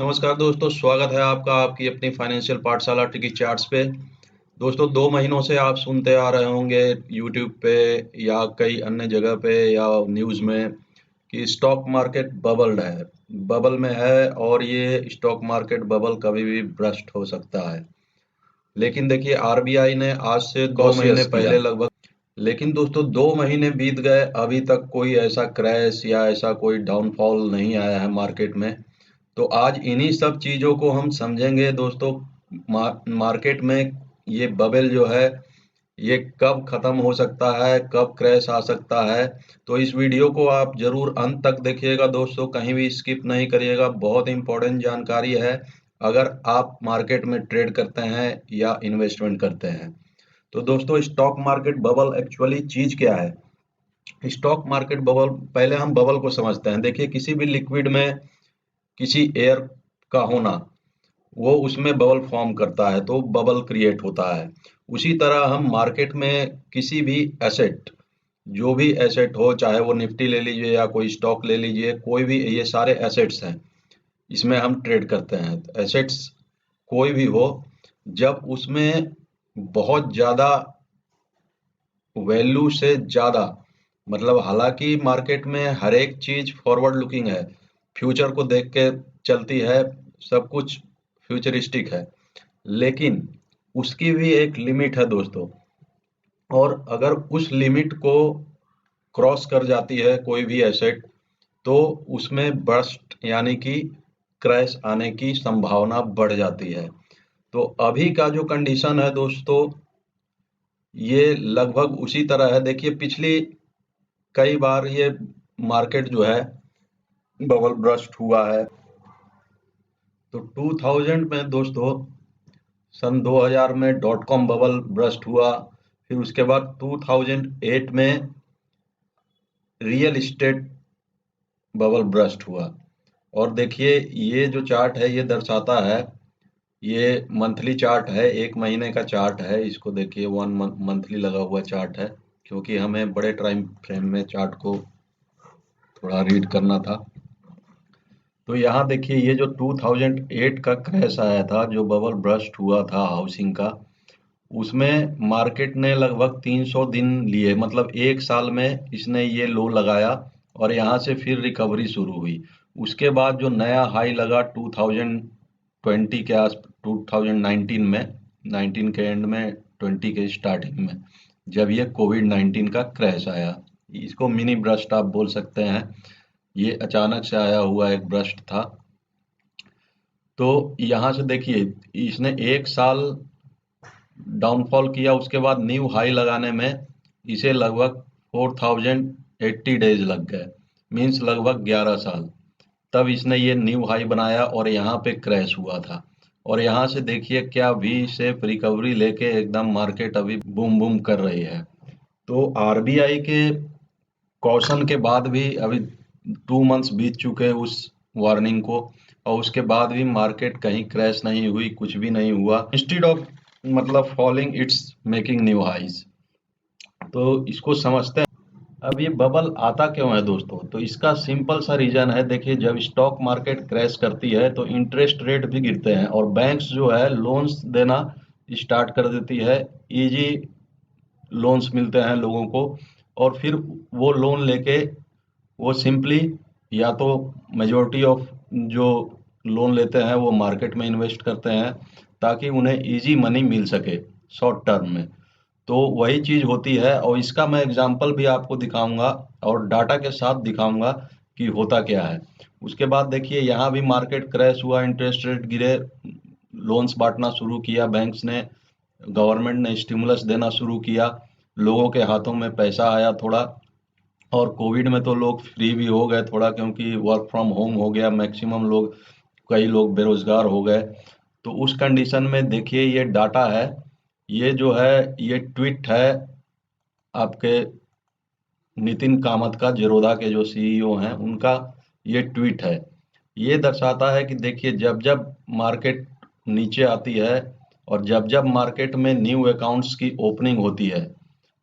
नमस्कार दोस्तों, स्वागत है आपका आपकी अपनी फाइनेंशियल पाठशाला ट्रिकी चार्ट्स पे। दोस्तों 2 महीनों से आप सुनते आ रहे होंगे यूट्यूब पे या कई अन्य जगह पे या न्यूज़ में कि स्टॉक मार्केट बबल में है और ये स्टॉक मार्केट बबल कभी भी बर्स्ट हो सकता है। लेकिन देखिए आरबीआई ने आज से 2 महीने कॉशियस किया। पहले लगभग लेकिन दोस्तों 2 महीने बीत गए, अभी तक कोई ऐसा क्रैश या ऐसा कोई डाउनफॉल नहीं आया है मार्केट में। तो आज इन्हीं सब चीज़ों को हम समझेंगे दोस्तों। मार्केट में ये बबल जो है ये कब खत्म हो सकता है, कब क्रैश आ सकता है। तो इस वीडियो को आप जरूर अंत तक देखिएगा दोस्तों, कहीं भी स्किप नहीं करिएगा। बहुत इंपॉर्टेंट जानकारी है अगर आप मार्केट में ट्रेड करते हैं या इन्वेस्टमेंट करते हैं। तो दोस्तों स्टॉक मार्केट बबल एक्चुअली चीज क्या है? स्टॉक मार्केट बबल, पहले हम बबल को समझते हैं। देखिए किसी भी लिक्विड में किसी एयर का होना, वो उसमें बबल फॉर्म करता है तो बबल क्रिएट होता है। उसी तरह हम मार्केट में किसी भी एसेट, जो भी एसेट हो, चाहे वो निफ्टी ले लीजिए या कोई स्टॉक ले लीजिए, कोई भी, ये सारे एसेट्स हैं, इसमें हम ट्रेड करते हैं। एसेट्स कोई भी हो, जब उसमें बहुत ज़्यादा वैल्यू से ज़्यादा, मतलब हालांकि मार्केट में हर एक चीज़ फॉरवर्ड लुकिंग है, फ्यूचर को देख के चलती है, सब कुछ फ्यूचरिस्टिक है, लेकिन उसकी भी एक लिमिट है दोस्तों। और अगर उस लिमिट को क्रॉस कर जाती है कोई भी एसेट, तो उसमें बर्स्ट यानी कि क्रैश आने की संभावना बढ़ जाती है। तो अभी का जो कंडीशन है दोस्तों, ये लगभग उसी तरह है। देखिए पिछली कई बार ये मार्केट जो है बबल ब्रस्ट हुआ है। तो 2000 में दोस्तों, सन 2000 में डॉट कॉम बबल ब्रस्ट हुआ। फिर उसके बाद 2008 में रियल इस्टेट बबल ब्रस्ट हुआ। और देखिए ये जो चार्ट है ये दर्शाता है, ये मंथली चार्ट है, 1 महीने का चार्ट है। इसको देखिए, वन मंथली लगा हुआ चार्ट है, क्योंकि हमें बड़े टाइम फ्रेम में चार्ट को थोड़ा रीड करना था। तो यहाँ देखिए ये जो 2008 का क्रैश आया था, जो बबल ब्रस्ट हुआ था हाउसिंग का, उसमें मार्केट ने लगभग 300 दिन लिए, मतलब 1 साल में इसने ये लो लगाया और यहाँ से फिर रिकवरी शुरू हुई। उसके बाद जो नया हाई लगा 2020 के आस 2019 में, 19 के एंड में, 20 के स्टार्टिंग में, जब ये कोविड-19 का क्रैश आया। इसको मिनी ब्रस्ट आप बोल सकते हैं, ये अचानक से आया हुआ एक ब्रस्ट था। तो यहाँ से देखिए इसने 1 साल डाउनफॉल किया, उसके बाद न्यू हाई लगाने में इसे लगभग 4080 डेज लग गए, मीन्स लगभग 11 साल। तब इसने ये न्यू हाई बनाया और यहाँ पे क्रैश हुआ था। और यहाँ से देखिए क्या वी शेप रिकवरी लेके एकदम मार्केट अभी बूम बूम कर रही है। तो आरबीआई के कॉशन के बाद भी अभी 2 मंथ्स बीत चुके हैं उस वार्निंग को, और उसके बाद भी मार्केट कहीं क्रैश नहीं हुई, कुछ भी नहीं हुआ। इंस्टेड ऑफ मतलब falling, it's making new highs. तो इसको समझते हैं। अब ये बबल आता क्यों है दोस्तों? तो इसका सिंपल सा रीजन है। देखिए जब स्टॉक मार्केट क्रैश करती है तो इंटरेस्ट रेट भी गिरते हैं और बैंक्स जो है लोन्स देना स्टार्ट कर देती है। इजी लोन्स मिलते हैं लोगों को, और फिर वो लोन लेके वो सिंपली, या तो मेजॉरिटी ऑफ जो लोन लेते हैं वो मार्केट में इन्वेस्ट करते हैं ताकि उन्हें इजी मनी मिल सके शॉर्ट टर्म में। तो वही चीज़ होती है, और इसका मैं एग्जांपल भी आपको दिखाऊंगा और डाटा के साथ दिखाऊंगा कि होता क्या है। उसके बाद देखिए यहाँ भी मार्केट क्रैश हुआ, इंटरेस्ट रेट गिरे, लोन्स बांटना शुरू किया बैंक्स ने, गवर्नमेंट ने स्टिमुलस देना शुरू किया, लोगों के हाथों में पैसा आया थोड़ा। और कोविड में तो लोग फ्री भी हो गए थोड़ा, क्योंकि वर्क फ्रॉम होम हो गया मैक्सिमम लोग, कई लोग बेरोजगार हो गए। तो उस कंडीशन में देखिए ये डाटा है, ये जो है ये ट्वीट है आपके नितिन कामत का, जेरोदा के जो सीईओ हैं उनका ये ट्वीट है। ये दर्शाता है कि देखिए जब जब मार्केट नीचे आती है और जब जब मार्केट में न्यू अकाउंट्स की ओपनिंग होती है,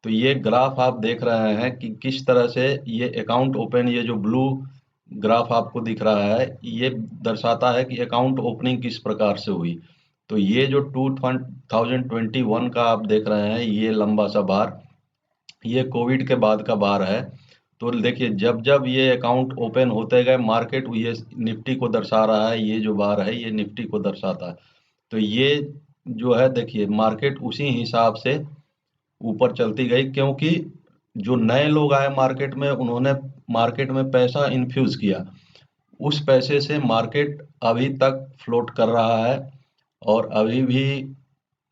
तो ये ग्राफ आप देख रहे हैं कि किस तरह से ये अकाउंट ओपन, ये जो ब्लू ग्राफ आपको दिख रहा है, ये दर्शाता है कि अकाउंट ओपनिंग किस प्रकार से हुई। तो ये जो 2021 का आप देख रहे हैं, ये लंबा सा बार, ये कोविड के बाद का बार है। तो देखिए, जब जब ये अकाउंट ओपन होते गए मार्केट, ये निफ्टी को दर्शा रहा है, ये जो बार है ये निफ्टी को दर्शाता है। तो ये जो है देखिए, मार्केट उसी हिसाब से ऊपर चलती गई, क्योंकि जो नए लोग आए मार्केट में, उन्होंने मार्केट में पैसा इन्फ्यूज किया। उस पैसे से मार्केट अभी तक फ्लोट कर रहा है, और अभी भी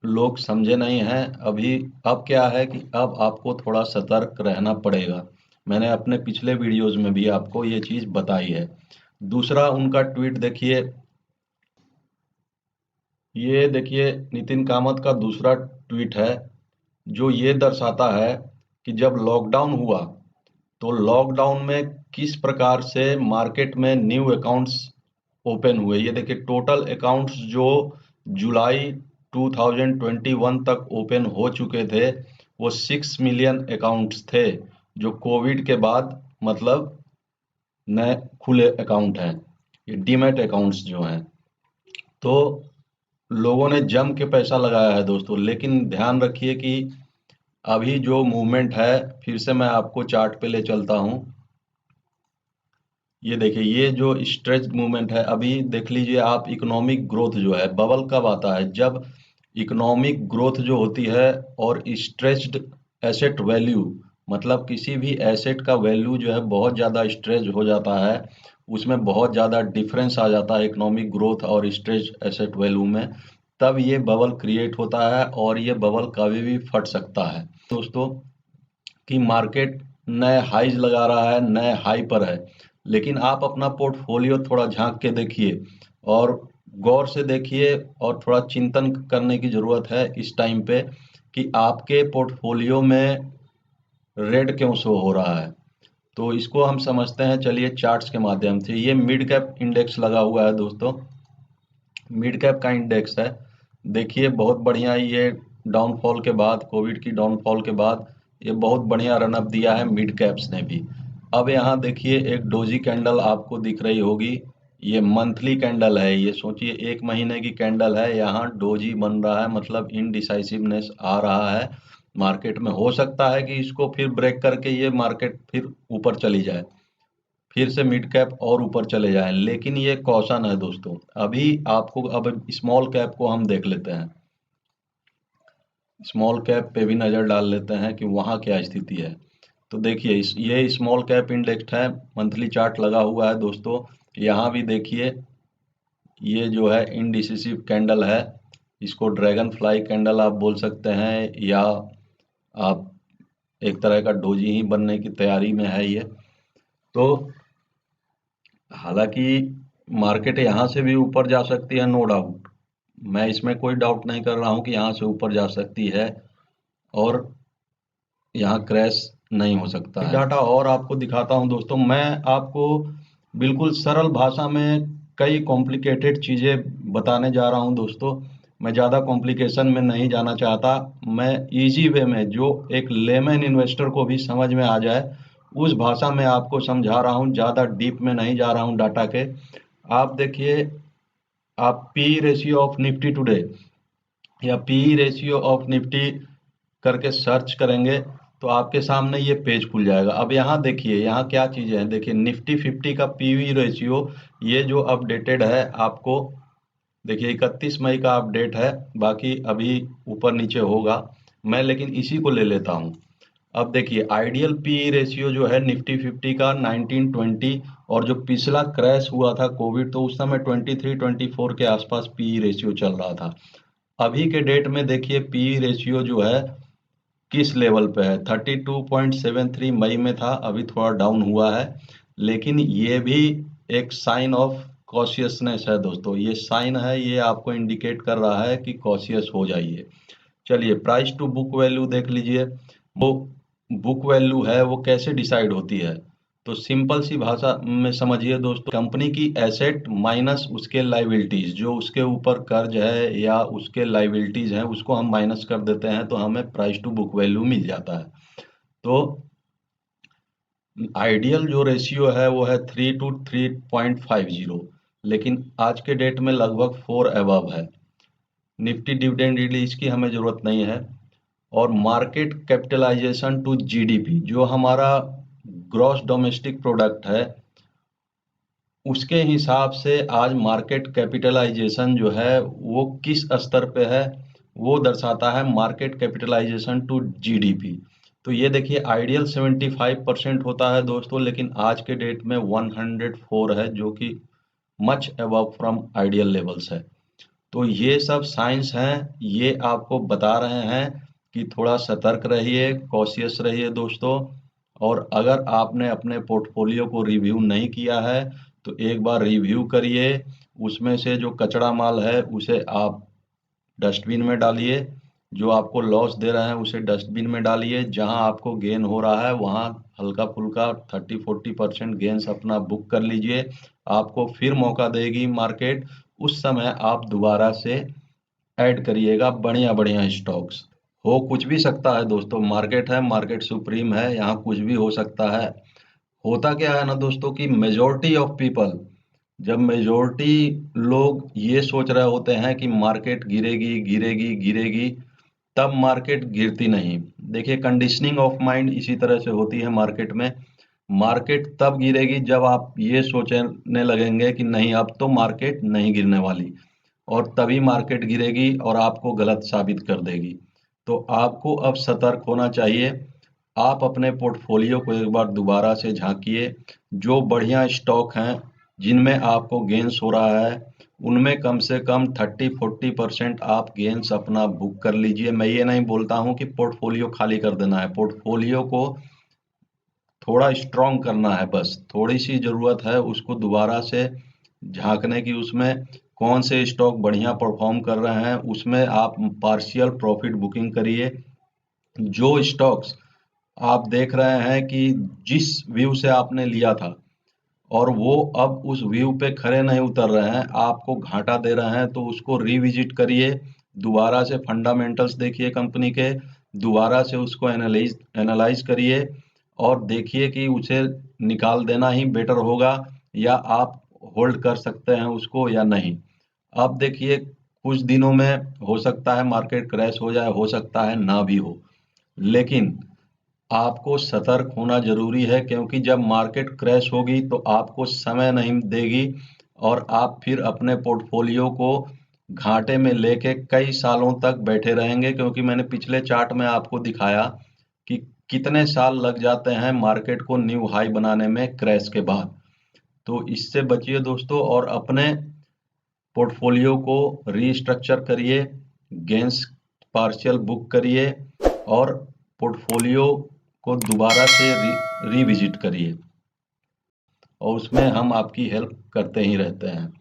लोग समझे नहीं हैं। अभी अब क्या है कि अब आपको थोड़ा सतर्क रहना पड़ेगा। मैंने अपने पिछले वीडियोस में भी आपको ये चीज़ बताई है। दूसरा उनका ट्वीट देखिए, ये देखिए नितिन कामत का दूसरा ट्वीट है, जो ये दर्शाता है कि जब लॉकडाउन हुआ तो लॉकडाउन में किस प्रकार से मार्केट में न्यू अकाउंट्स ओपन हुए। ये देखिए, टोटल अकाउंट्स जो जुलाई 2021 तक ओपन हो चुके थे, वो 6 मिलियन अकाउंट्स थे, जो कोविड के बाद मतलब नए खुले अकाउंट हैं, ये डीमैट अकाउंट्स जो हैं। तो लोगों ने जम के पैसा लगाया है दोस्तों, लेकिन ध्यान रखिए कि अभी जो मूवमेंट है, फिर से मैं आपको चार्ट पे ले चलता हूँ। ये देखिए, ये जो स्ट्रेच मूवमेंट है, अभी देख लीजिए आप, इकोनॉमिक ग्रोथ जो है, बबल कब आता है, जब इकोनॉमिक ग्रोथ जो होती है और स्ट्रेच्ड एसेट वैल्यू, मतलब किसी भी एसेट का वैल्यू जो है बहुत ज़्यादा स्ट्रेच हो जाता है, उसमें बहुत ज़्यादा डिफरेंस आ जाता है इकोनॉमिक ग्रोथ और स्ट्रेच एसेट वैल्यू में, तब ये बबल क्रिएट होता है, और ये बबल कभी भी फट सकता है दोस्तों। कि मार्केट नए हाईज लगा रहा है, नए हाई पर है, लेकिन आप अपना पोर्टफोलियो थोड़ा झांक के देखिए और गौर से देखिए, और थोड़ा चिंतन करने की ज़रूरत है इस टाइम पे कि आपके पोर्टफोलियो में रेड क्यों शो हो रहा है। तो इसको हम समझते हैं, चलिए चार्ट्स के माध्यम से। ये मिड कैप इंडेक्स लगा हुआ है दोस्तों, मिड कैप का इंडेक्स है। देखिए बहुत बढ़िया, ये डाउनफॉल के बाद, कोविड की डाउनफॉल के बाद ये बहुत बढ़िया रन अप दिया है मिड कैप्स ने भी। अब यहाँ देखिए एक डोजी कैंडल आपको दिख रही होगी, ये मंथली कैंडल है, ये सोचिए 1 महीने की कैंडल है, यहाँ डोजी बन रहा है, मतलब इनडिसाइसिवनेस आ रहा है मार्केट में। हो सकता है कि इसको फिर ब्रेक करके ये मार्केट फिर ऊपर चली जाए, फिर से मिड कैप और ऊपर चले जाएं, लेकिन ये कॉशन है दोस्तों। अभी आपको, अब स्मॉल कैप को हम देख लेते हैं, स्मॉल कैप पे भी नज़र डाल लेते हैं कि वहाँ क्या स्थिति है। तो देखिए, ये स्मॉल कैप इंडेक्स है, मंथली चार्ट लगा हुआ है दोस्तों। यहाँ भी देखिए, ये जो है इनडिसिसिव कैंडल है, इसको ड्रैगन फ्लाई कैंडल आप बोल सकते हैं, या आप एक तरह का डोजी ही बनने की तैयारी में है ये। तो हालांकि मार्केट यहाँ से भी ऊपर जा सकती है, नो डाउट, मैं इसमें कोई डाउट नहीं कर रहा हूँ कि यहाँ से ऊपर जा सकती है और यहाँ क्रैश नहीं हो सकता है। डाटा और आपको दिखाता हूँ दोस्तों, मैं आपको बिल्कुल सरल भाषा में कई कॉम्प्लिकेटेड चीज़ें बताने जा रहा हूँ दोस्तों। मैं ज़्यादा कॉम्प्लिकेशन में नहीं जाना चाहता, मैं इजी वे में, जो एक लेमैन इन्वेस्टर को भी समझ में आ जाए, उस भाषा में आपको समझा रहा हूँ, ज़्यादा डीप में नहीं जा रहा हूँ डाटा के। आप देखिए, आप P ratio of Nifty today या पी रेशियो ऑफ निफ्टी करके सर्च करेंगे तो आपके सामने ये पेज खुल जाएगा। अब यहाँ देखिए, यहाँ क्या चीज़ें हैं, देखिए निफ्टी 50 का पीवी रेशियो, ये जो अपडेटेड है आपको, देखिए 31 मई का अपडेट है, बाकी अभी ऊपर नीचे होगा, मैं लेकिन इसी को ले लेता हूँ। अब देखिए, आइडियल पी रेशियो जो है निफ्टी 50 का 1920, और जो पिछला क्रैश हुआ था कोविड, तो उस समय 23-24 के आसपास पी रेशियो चल रहा था। अभी के डेट में देखिए पी रेशियो जो है किस लेवल पे है, 32.73 मई में था, अभी थोड़ा डाउन हुआ है, लेकिन ये भी एक साइन ऑफ कॉशियसनेस है दोस्तों। ये साइन है, ये आपको इंडिकेट कर रहा है कि कॉशियस हो जाइए। चलिए प्राइस टू बुक वैल्यू देख लीजिए। वो बुक वैल्यू है वो कैसे डिसाइड होती है, तो सिंपल सी भाषा में समझिए दोस्तों, कंपनी की एसेट माइनस उसके लाइबिलिटीज, जो उसके ऊपर कर्ज है या उसके लाइबिलिटीज हैं, उसको हम माइनस कर देते हैं तो हमें प्राइस टू बुक वैल्यू मिल जाता है। तो आइडियल जो रेशियो है वो है 3 to 3.50, लेकिन आज के डेट में लगभग 4 अबव है। निफ्टी डिविडेंड रिलीज की हमें ज़रूरत नहीं है। और मार्केट कैपिटलाइजेशन टू जीडीपी, जो हमारा ग्रॉस डोमेस्टिक प्रोडक्ट है, उसके हिसाब से आज मार्केट कैपिटलाइजेशन जो है वो किस स्तर पे है, वो दर्शाता है मार्केट कैपिटलाइजेशन टू जीडीपी। तो ये देखिए आइडियल 75% होता है दोस्तों, लेकिन आज के डेट में 104 है, जो कि much above from ideal levels है। तो ये सब साइंस हैं, ये आपको बता रहे हैं कि थोड़ा सतर्क रहिए, कॉशियस रहिए दोस्तों। और अगर आपने अपने पोर्टफोलियो को रिव्यू नहीं किया है तो एक बार रिव्यू करिए, उसमें से जो कचरा माल है उसे आप डस्टबिन में डालिए, जो आपको लॉस दे रहा है उसे डस्टबिन में डालिए, जहां आपको गेन हो रहा है वहां हल्का फुल्का 30-40% गेन्स अपना बुक कर लीजिए। आपको फिर मौका देगी मार्केट, उस समय आप दोबारा से ऐड करिएगा बढ़िया बढ़िया स्टॉक्स। हो कुछ भी सकता है दोस्तों, मार्केट है, मार्केट सुप्रीम है, यहाँ कुछ भी हो सकता है। होता क्या है ना दोस्तों कि मेजॉरिटी ऑफ पीपल, जब मेजॉरिटी लोग ये सोच रहे होते हैं कि मार्केट गिरेगी गिरेगी गिरेगी, तब मार्केट गिरती नहीं। देखिए कंडीशनिंग ऑफ माइंड इसी तरह से होती है मार्केट में। मार्केट तब गिरेगी जब आप ये सोचने लगेंगे कि नहीं अब तो मार्केट नहीं गिरने वाली, और तभी मार्केट गिरेगी और आपको गलत साबित कर देगी। तो आपको अब सतर्क होना चाहिए। आप अपने पोर्टफोलियो को एक बार दोबारा से झांकिए, जो बढ़िया स्टॉक हैं जिनमें आपको गेंस हो रहा है उनमें कम से कम 30-40% आप गेंस अपना बुक कर लीजिए। मैं ये नहीं बोलता हूँ कि पोर्टफोलियो खाली कर देना है, पोर्टफोलियो को थोड़ा स्ट्रॉन्ग करना है, बस थोड़ी सी ज़रूरत है उसको दोबारा से झांकने की। उसमें कौन से स्टॉक बढ़िया परफॉर्म कर रहे हैं उसमें आप पार्शियल प्रॉफिट बुकिंग करिए। जो स्टॉक्स आप देख रहे हैं कि जिस व्यू से आपने लिया था और वो अब उस व्यू पे खड़े नहीं उतर रहे हैं, आपको घाटा दे रहे हैं, तो उसको रिविजिट करिए, दोबारा से फंडामेंटल्स देखिए कंपनी के, दोबारा से उसको एनालाइज एनालाइज करिए और देखिए कि उसे निकाल देना ही बेटर होगा या आप होल्ड कर सकते हैं उसको या नहीं। अब देखिए कुछ दिनों में हो सकता है मार्केट क्रैश हो जाए, हो सकता है ना भी हो, लेकिन आपको सतर्क होना जरूरी है, क्योंकि जब मार्केट क्रैश होगी तो आपको समय नहीं देगी और आप फिर अपने पोर्टफोलियो को घाटे में लेके कई सालों तक बैठे रहेंगे। क्योंकि मैंने पिछले चार्ट में आपको दिखाया कि कितने साल लग जाते हैं मार्केट को न्यू हाई बनाने में क्रैश के बाद। तो इससे बचिए दोस्तों और अपने पोर्टफोलियो को रीस्ट्रक्चर करिए, गेंस पार्शियल बुक करिए और पोर्टफोलियो को दोबारा से रिविजिट करिए, और उसमें हम आपकी हेल्प करते ही रहते हैं।